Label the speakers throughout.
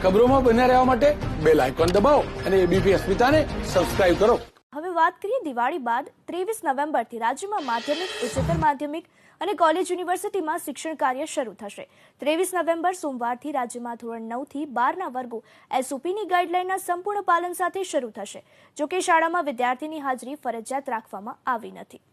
Speaker 1: ખબરોમાં બન્યા રહેવા માટે બેલ આઇકોન દબાવો અને એબીપી અસ્મિતાને સબસ્ક્રાઇબ કરો.
Speaker 2: હવે વાત કરીએ દિવાળી બાદ 23 નવેમ્બરથી રાજ્યમાં માધ્યમિક, ઉચ્ચતર માધ્યમિક અને કોલેજ યુનિવર્સિટીમાં શિક્ષણ કાર્ય શરૂ થશે. 23 નવેમ્બર સોમવારથી રાજ્યમાં ધોરણ 9 થી 12ના વર્ગો એસઓપીની ગાઈડલાઈનના સંપૂર્ણ પાલન સાથે શરૂ થશે. જોકે શાળામાં વિદ્યાર્થીની હાજરી ફરજિયાત રાખવામાં આવી નથી.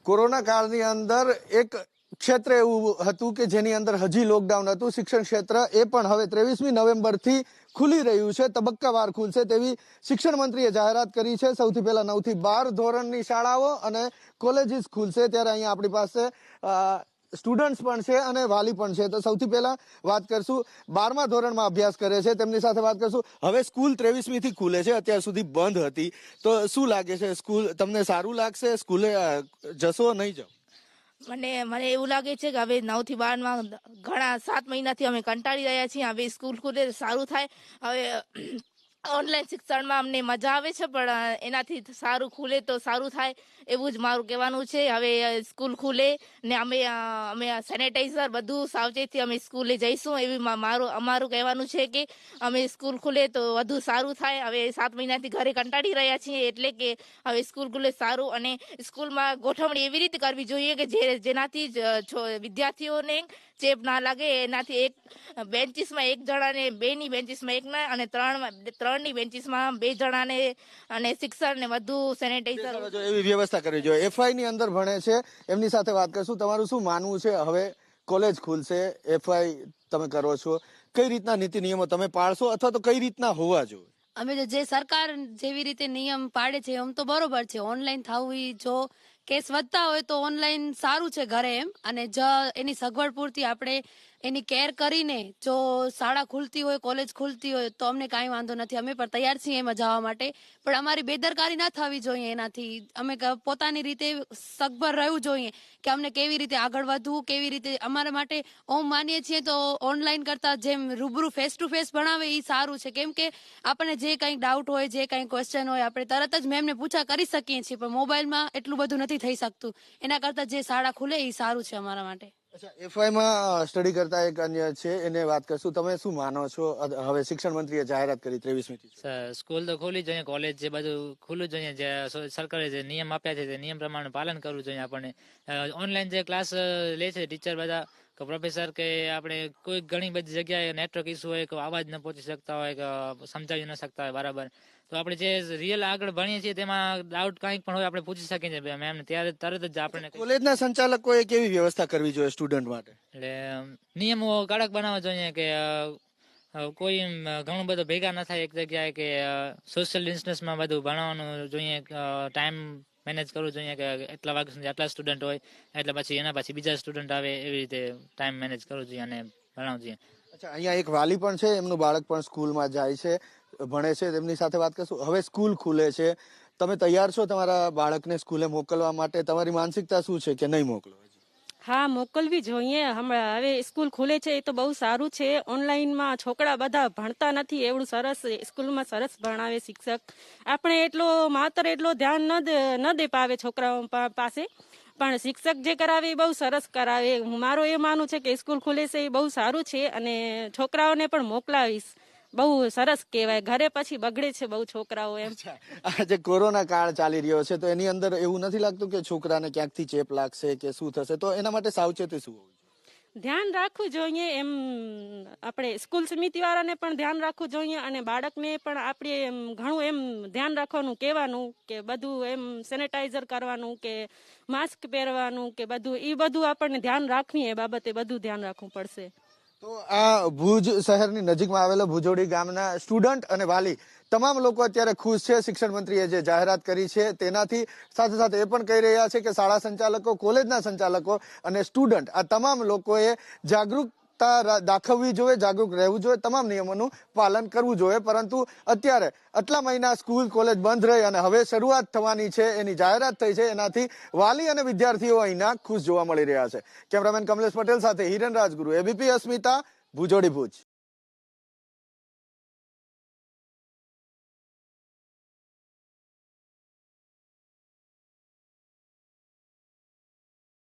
Speaker 3: કોરોના કાળની અંદર એક ક્ષેત્ર એવું હતું કે જેની અંદર હજી લોકડાઉન હતું. શિક્ષણ ક્ષેત્ર એ પણ હવે 23મી નવેમ્બરથી ખુલી રહ્યું છે, તબક્કાવાર ખુલશે તેવી શિક્ષણ મંત્રીએ જાહેરાત કરી છે. સૌથી પહેલા 9 થી 12 ધોરણની શાળાઓ અને કોલેજીસ ખુલશે. ત્યારે અહીંયા આપણી પાસે સ્ટુડન્ટ્સ પણ છે અને વાલી પણ છે. તો સૌથી પહેલા વાત કરશું 12મા ધોરણમાં અભ્યાસ કરે છે તેમની સાથે વાત કરશું. હવે સ્કૂલ 23મીથી ખુલે છે, અત્યાર સુધી બંધ હતી, તો શું લાગે છે? સ્કૂલ તમને સારું લાગશે? સ્કૂલે જશો નહીં જાઓ?
Speaker 4: મને એવું લાગે છે કે હવે 9 થી 12માં ઘણા 7 મહિનાથી અમે કંટાળી રહ્યા છીએ. હવે સ્કૂલ ખુલે સારું થાય. હવે ઓનલાઈન શિક્ષણમાં અમને મજા આવે છે, પણ એનાથી સારું ખુલે તો સારું થાય એવું જ મારું કહેવાનું છે. હવે સ્કૂલ ખુલે ને અમે સેનેટાઈઝર બધું સાવચેતી અમે સ્કૂલે જઈશું એવી અમારું કહેવાનું છે કે અમે સ્કૂલ ખુલે તો વધુ સારું થાય. હવે 7 મહિનાથી ઘરે કંટાળી રહ્યા છીએ, એટલે કે હવે સ્કૂલ ખુલે સારું. અને સ્કૂલમાં ગોઠવણી એવી રીતે કરવી જોઈએ કે જેનાથી વિદ્યાર્થીઓને ચેપ ના લાગે. એનાથી એક બેન્ચીસમાં એક જણાને, 2ની બેન્ચીસમાં એકના અને 3ની બેન્ચીસમાં 2 જણાને અને શિક્ષણને વધુ સેનેટાઈઝર
Speaker 3: એવી વ્યવસ્થા કરવી જોઈએ. એફઆઈ ની અંદર ભણે છે એમની સાથે વાત કરશું. તમારું શું માનવું છે? હવે કોલેજ ખુલશે, એફઆઈ તમે કરો છો, કઈ રીતના નીતિ નિયમો તમે પાળશો અથવા તો કઈ રીતના હોવા જોઈએ?
Speaker 5: અમે તો જે સરકાર જેવી રીતે નિયમ પાડે છે એમ તો બરોબર છે. ઓનલાઈન થવું, જો કેસ વધતા હોય તો ઓનલાઈન સારું છે ઘરે એમ. અને એની સગવડ પૂરતી આપણે એની કેર કરીને જો શાળા ખુલતી હોય, કોલેજ ખુલતી હોય તો અમને કાંઈ વાંધો નથી. અમે પણ તૈયાર છીએ એમાં જવા માટે, પણ અમારી બેદરકારી ના થવી જોઈએ. એનાથી અમે પોતાની રીતે સગભર રહેવું જોઈએ કે અમને કેવી રીતે આગળ વધવું, કેવી રીતે અમારા માટે ઓમ માનીએ છીએ તો ઓનલાઈન કરતા જેમ રૂબરૂ ફેસ ટુ ફેસ ભણાવે એ સારું છે. કેમ કે આપણને જે કંઈ ડાઉટ હોય, જે કંઈ ક્વેશ્ચન હોય, આપણે તરત જ મેમને પૂછા કરી શકીએ છીએ, પણ મોબાઈલમાં એટલું બધું નથી થઈ શકતું. એના કરતા જે શાળા ખુલે એ સારું છે અમારા માટે.
Speaker 3: અચ્છા, એફઆઈમાં સ્ટડી કરતા એક અન્ય છે, એને વાત કરશું. તમે શું માનો છો? હવે શિક્ષણ મંત્રીએ જાહેરાત કરી 23મી.
Speaker 6: સ્કૂલ તો ખોલી જોઈએ, કોલેજ જે બધું ખુલ્લું જોઈએ. જે સરકારે જે નિયમ આપ્યા છે તે નિયમ પ્રમાણે પાલન કરવું જોઈએ. આપણને ઓનલાઈન જે ક્લાસ લે છે ટીચર બધા કે પ્રોફેસર, કે આપણે કોઈ ઘણી બધી જગ્યાએ નેટવર્ક ઇસ્યુ હોય, કે અવાજ ન પહોંચી શકતા હોય, કે સમજાવી ન શકતા હોય બરાબર, તો આપણે જે રિયલ આગળ ભણીએ છીએ તેમાં ડાઉટ કંઈક પણ હોય આપણે પૂછી શકીએ છીએ મેમ, ત્યારે તરત જ આપણે.
Speaker 3: કોલેજના સંચાલકોએ કેવી વ્યવસ્થા કરવી જોઈએ સ્ટુડન્ટ માટે?
Speaker 6: એટલે નિયમો કડક બનાવવા જોઈએ કે કોઈ ઘણું બધું ભેગા ન થાય એક જગ્યાએ, કે સોશિયલ ડિસ્ટન્સમાં બધું ભણાવવાનું જોઈએ. ટાઈમ મેનેજ કરવું જોઈએ કે એટલા વાગ્યા સુધી આટલા સ્ટુડન્ટ હોય, એટલે પછી એના પછી બીજા સ્ટુડન્ટ આવે, એવી રીતે ટાઈમ મેનેજ કરવું જોઈએ અને ભણાવવું જોઈએ.
Speaker 3: અચ્છા, અહીંયા એક વાલી પણ છે, એમનું બાળક પણ સ્કૂલમાં જાય છે, ભણે છે, તેમની સાથે વાત કરશું. હવે સ્કૂલ ખુલે છે, તમે તૈયાર છો તમારા બાળકને સ્કૂલે મોકલવા માટે? તમારી માનસિકતા શું છે કે નહીં મોકલો?
Speaker 7: હા, મોકલવી જોઈએ. હમણાં હવે સ્કૂલ ખુલે છે એ તો બહુ સારું છે. ઓનલાઈનમાં છોકરા બધા ભણતા નથી, એવું સરસ સ્કૂલમાં સરસ ભણાવે શિક્ષક. આપણે માત્ર એટલો ધ્યાન ન દે પાવે છોકરાઓ પાસે, પણ શિક્ષક જે કરાવે એ બહુ સરસ કરાવે. મારું એ માનવું છે કે સ્કૂલ ખુલે છે એ બહુ સારું છે અને છોકરાઓને પણ મોકલાવીશ. બહુ સરસ કહેવાય. ઘરે પછી બગડે છે બહુ છોકરાઓ એમ.
Speaker 3: આજે કોરોના કાળ ચાલી રહ્યો છે, તો એની અંદર એવું નથી લાગતું કે છોકરાને ક્યાંકથી ચેપ લાગશે કે શું થશે? તો એના માટે સાવચેતી શું હોવી જોઈએ?
Speaker 7: ધ્યાન રાખવું જોઈએ. એમ આપણે સ્કૂલ સમિતિ વાળાને પણ ધ્યાન રાખવું જોઈએ અને બાળકને પણ આપણે ઘણું એમ ધ્યાન રાખવાનું કહેવાનું કે બધું એમ સેનેટાઈઝર કરવાનું, કે માસ્ક પહેરવાનું, કે બધું આપણને ધ્યાન રાખવી એ બાબતે બધું ધ્યાન રાખવું પડશે.
Speaker 3: તો આ ભુજ શહેરની નજીકમાં આવેલો ભુજોડી ગામના સ્ટુડન્ટ અને વાલી તમામ લોકો અત્યારે ખુશ છે શિક્ષણ મંત્રીએ જે જાહેરાત કરી છે તેનાથી. સાથે સાથે એ પણ કહી રહ્યા છે કે શાળા સંચાલકો, કોલેજના સંચાલકો અને સ્ટુડન્ટ આ તમામ લોકોએ જાગૃતતા દાખવવી જોઈએ, જાગૃત રહેવું જોઈએ, તમામ નિયમોનું પાલન કરવું જોઈએ. પરંતુ અત્યારે આટલા મહિના સ્કૂલ કોલેજ બંધ રહી અને હવે શરૂઆત થવાની છે, એની જાહેરાત થઈ છે, એનાથી વાલી અને વિદ્યાર્થીઓ અહીંના ખુશ જોવા મળી રહ્યા છે. કેમેરામેન કમલેશ પટેલ સાથે હિરેન રાજગુરુ, એબીપી અસ્મિતા, ભુજોડી ભુજ.